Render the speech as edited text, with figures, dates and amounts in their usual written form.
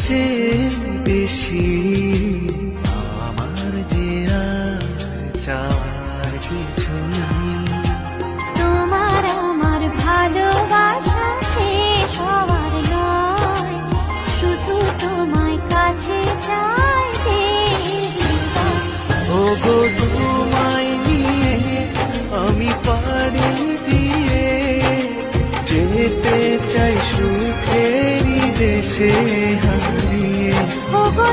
চেয়ে বেশি আমার যে আর চাওয়ার কিছু নেই। তোমার আমার ভালোবাসা শেষ হওয়ার নয়, শুধু তোমায় কাছে চাই হৃদয়। ওগো তোমায় নিয়ে আমি পাড়ি দিয়ে যেতে চাই সুখেরই দেশে হারিয়ে। ওগো